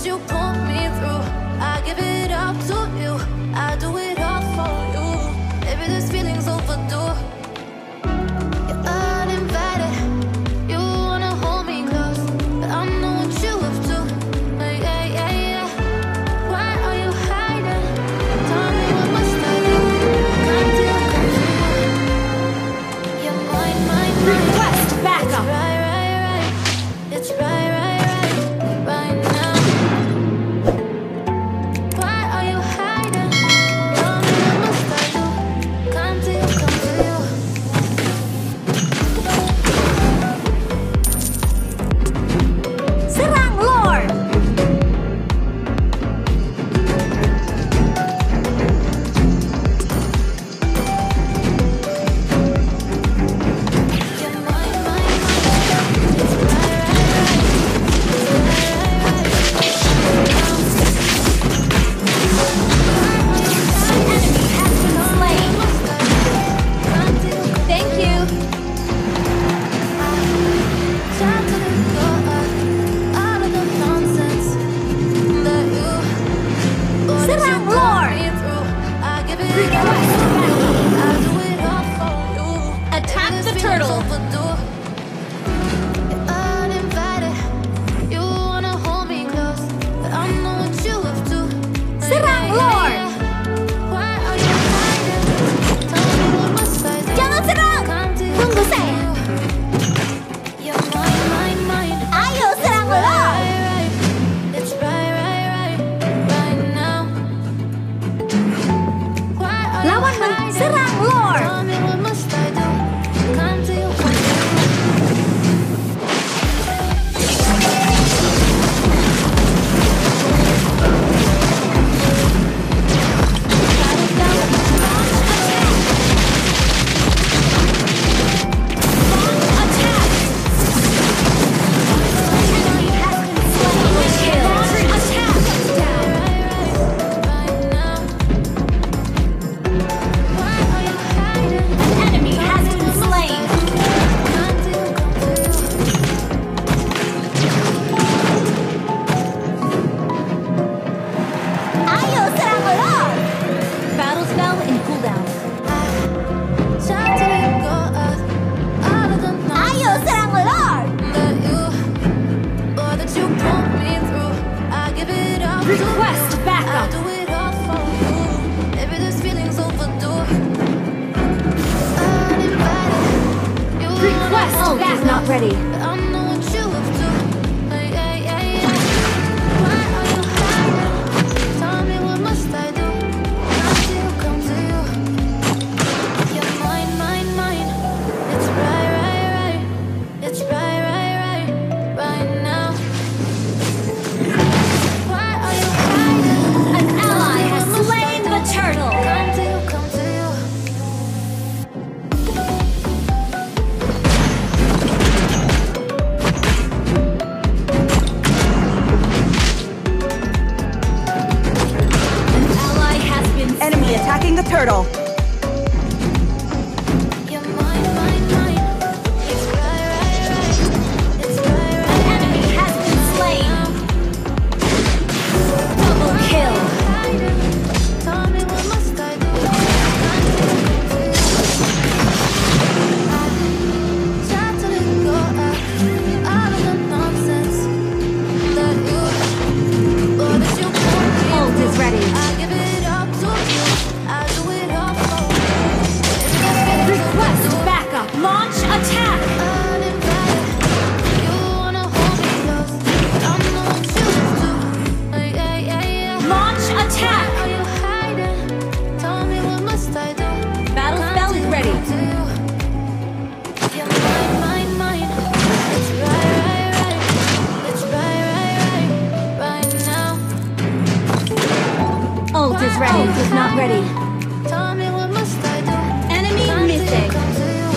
you pull me through. I give it up to you. I do it all for you. Maybe this feeling's overdue. You're uninvited. You wanna hold me close, but I know what you have to. Yeah, yeah, yeah. Why are you hiding? Tell me what must I do? Can't deal, come to you. You're mine, mine, mine. Request backup. Right, right, right. It's right, right, right. Right now. Why are you hiding? Tell me what must I do? Can't deal, come to you. Serang Lord. You're mine, mine, mine. It's right, Thank you. time to let go of all of the nonsense that you Serang Lord. me through. I give it Request up. I do it all for you. Attack Maybe the this turtle. feeling's overdue. You're uninvited. You wanna hold me close, but I know what you have to. Serang Lord. Why are you hiding? Tell me what must I do? Jangan serang. Can't deal Tunggu with saya. you. You're mine, mine, mine. Ayo serang Lord. Right, right. It's right, right, right. Right now. Why are you Lawan hiding? serang Lord. Tell me what must I do? Can't deal with you. Enemy has been slain. Ayo serang Lord. Battle spell in cooldown. Ayo serang Lord. Request backup. Request backup. Is not ready. I know what you have to. Yeah, yeah, yeah. Why are you hiding? Tell me what must I do? Can't deal, come to you. You're mine, mine, mine. It's right, right, right. It's right, right, right. Right now. Why are you hiding? An ally has slain the turtle. Can't deal, come to you. An ally has been Enemy attacking the turtle. You're mine, mine, mine. It's right, right, right. It's right, An right. enemy has been slain. Double kill. Tell me what must I do? Try to let go of all of the nonsense that you put me Ult is ready. I give it up to you. I do it all for you. Request backup. Launch attack. Uninvited. You wanna hold me close, but I know what you have to. Yeah, yeah, yeah. Launch attack. Are you hiding? Tell me what must I do? Battle spell is ready. You're mine, mine, mine. It's right, right, right. It's right, right, right. Right now. Ult is ready. Ult is not ready. Tell me what must I do? Enemy Can't missing. come to you.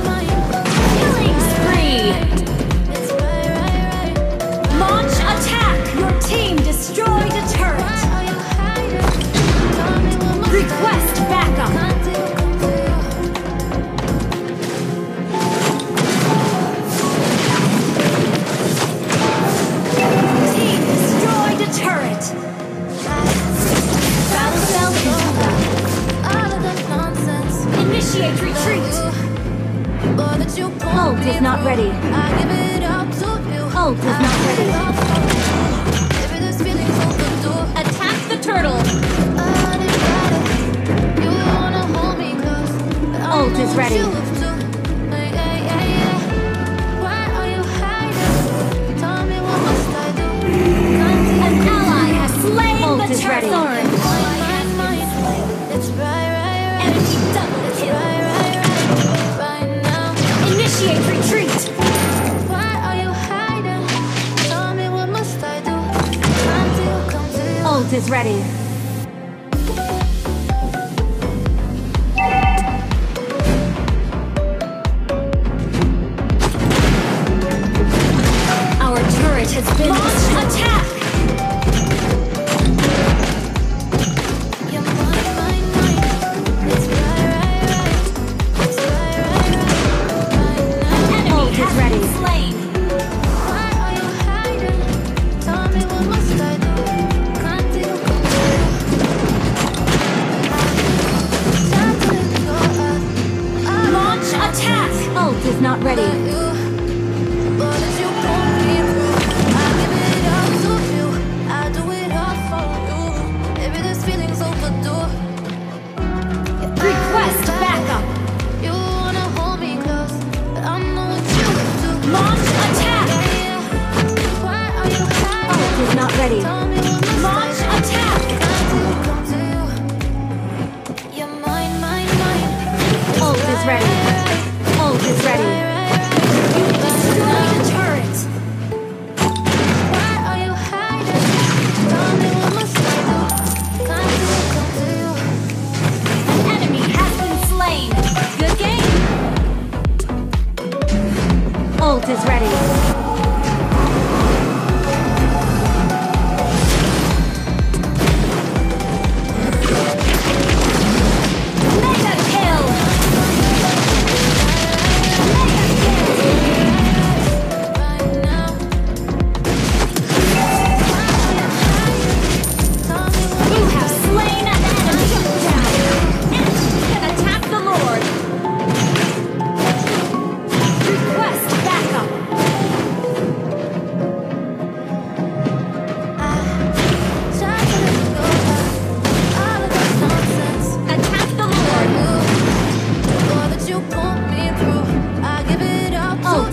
Killing spree. It's right, right, right. destroyed a turret. Request backup. Team destroyed a turret. Battle cell is initiate retreat. Ult is not ready. Ult is not ready. Attack the turtle. Ult is ready. An ally has slain the turtle. Enemy double kill. Initiate retreat. Ult is ready. Our turret has been launched. Attack! Is not ready. Request backup. Launch attack. Ult is not ready. Launch attack. Ult is ready. Ult is ready. You destroyed the turret. An enemy has been slain. Good game. Ult is ready.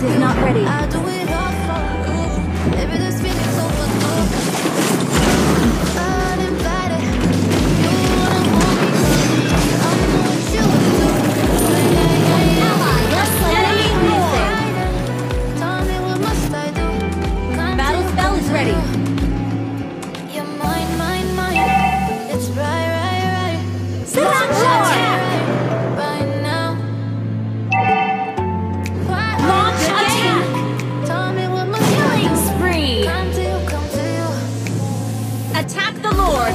Is not ready. Battle spell is ready. Attack the Lord!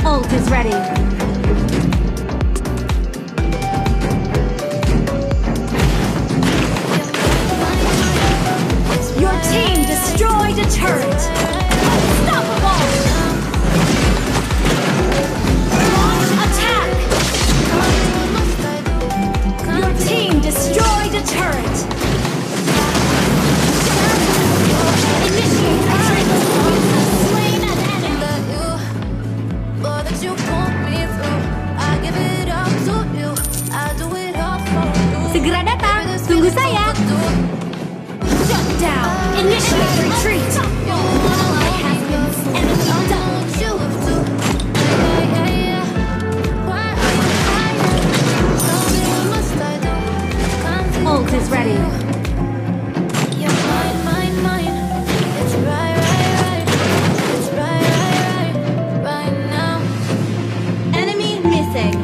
Ult is ready. Your team destroyed a turret! Unstoppable! Launch attack! Your team destroyed a turret! Initiate retreat! Slain an enemy! Segera datang! Tunggu saya! Shut down! Initiate retreat! Ally has been enemy double kill! Ult is ready. Enemy missing.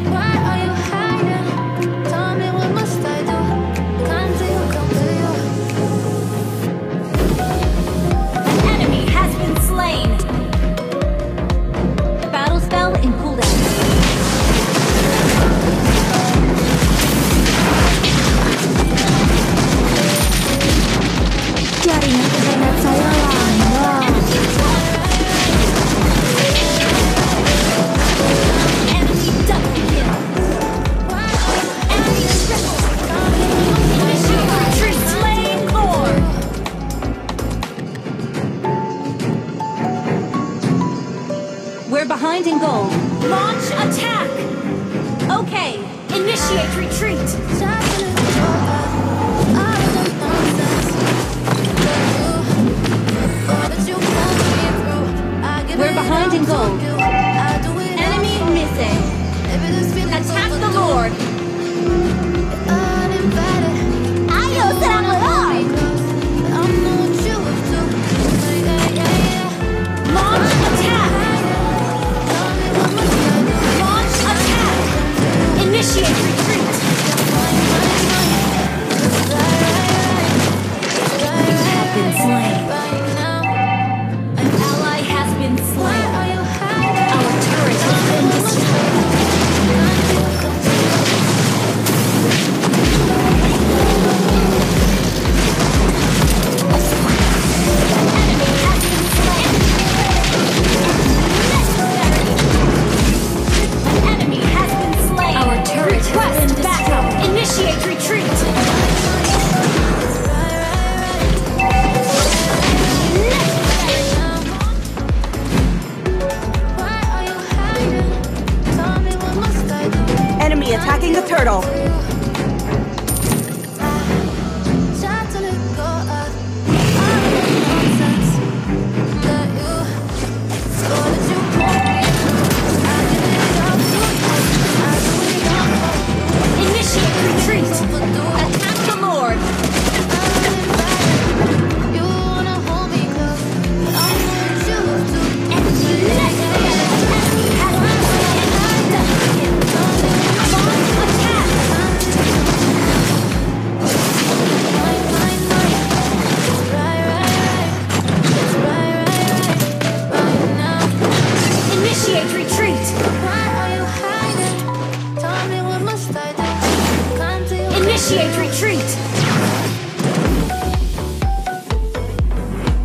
retreat!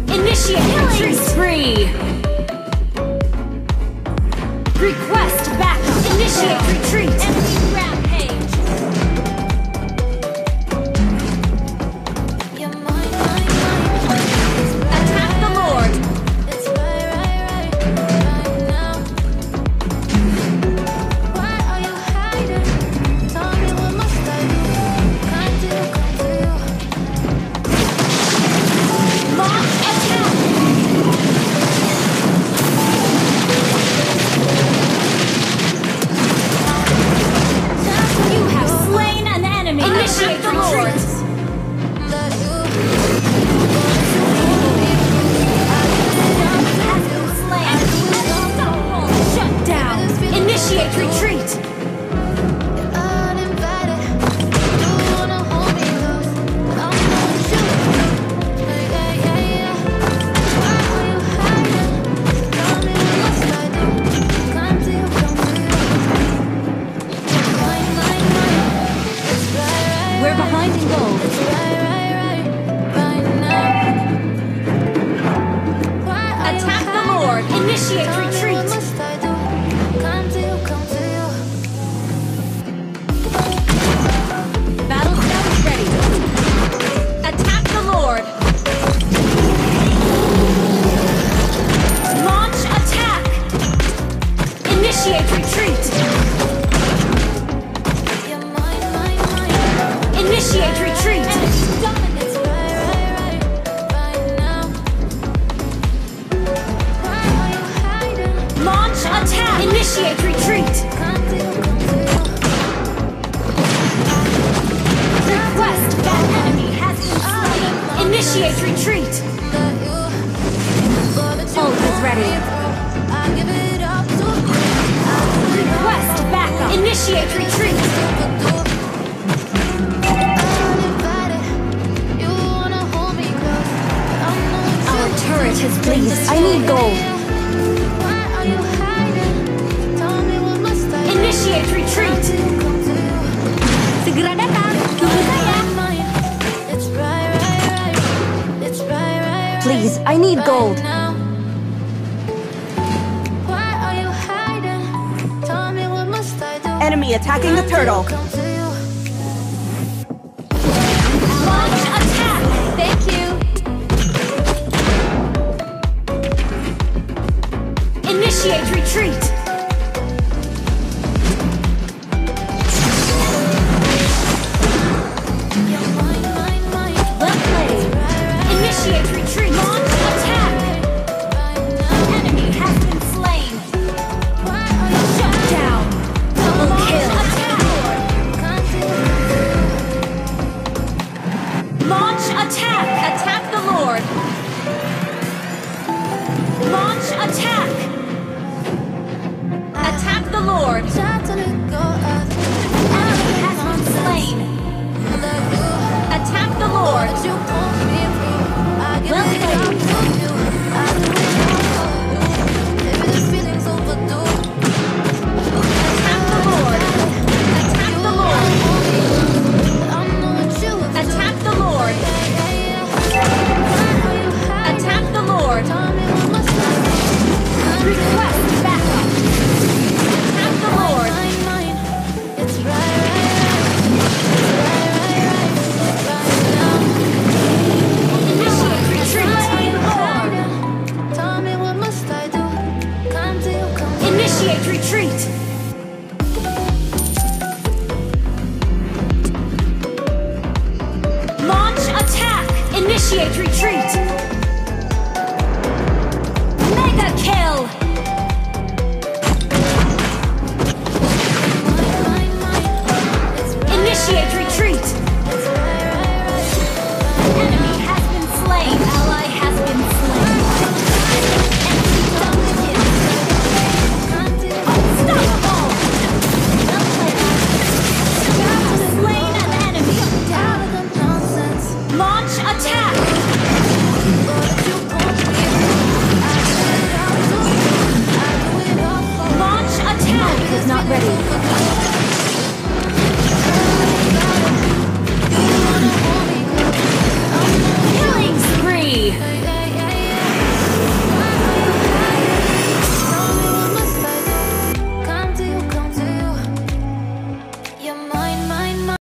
Initiate retreat! Spree! Request backup! Initiate retreat! Enemy rampage! You're mine, mine, mine. Attack the Lord! It's right now. Why are you hiding? Tell me what must I do? Come to you. Launch attack! You have slain an enemy! Initiate the Lord! Let you Has been slain! Unstoppable! Shut down! Initiate retreat! uninvited. You wanna hold me close. I'm gonna shoot. Yeah. Why are you hiding? Tell me what must I do? Come to you. Mine. It's right. We're behind in gold. It's right now. Why are you Attack the hiding? Lord! Initiate Tell me what retreat! must I do? Come to you. Battle staff is ready. Attack the Lord! Launch attack! Initiate retreat! You're mine. Initiate retreat! It's right now. Why are you hiding? Launch attack! Initiate retreat! Come to you. Request that enemy has been slain! Initiate retreat! Ult is ready. I give it up to you. Request backup! Initiate retreat! Uninvited. You wanna hold me close. I'm not Our turret has been Please, I need gold. Why are you hiding? Tell me what must I do? Initiate retreat! Come to you. Segera datang! Tunggu saya! It's right. It's right. Please, I need gold. Now. Why are you hiding? Tell me what must I do? Enemy attacking the turtle. Come to you. Launch attack! Thank you! Initiate retreat! You're mine. Well played! Initiate retreat! Launch attack! Enemy has been slain! Why are you Shut down! Double kill! Launch attack! Attack the Lord! Launch attack! Attack the Lord! Enemy has been slain! Attack the Lord! Well played! Attack the Lord! Attack the Lord! Attack the Lord! Attack the Lord! Request backup! Attack the Lord! Initiate retreat! Initiate retreat! Launch attack! Initiate retreat! Mega kill! Initiate retreat! Enemy has been slain! Ally has been slain! Unstoppable! Slain an enemy! Launch attack!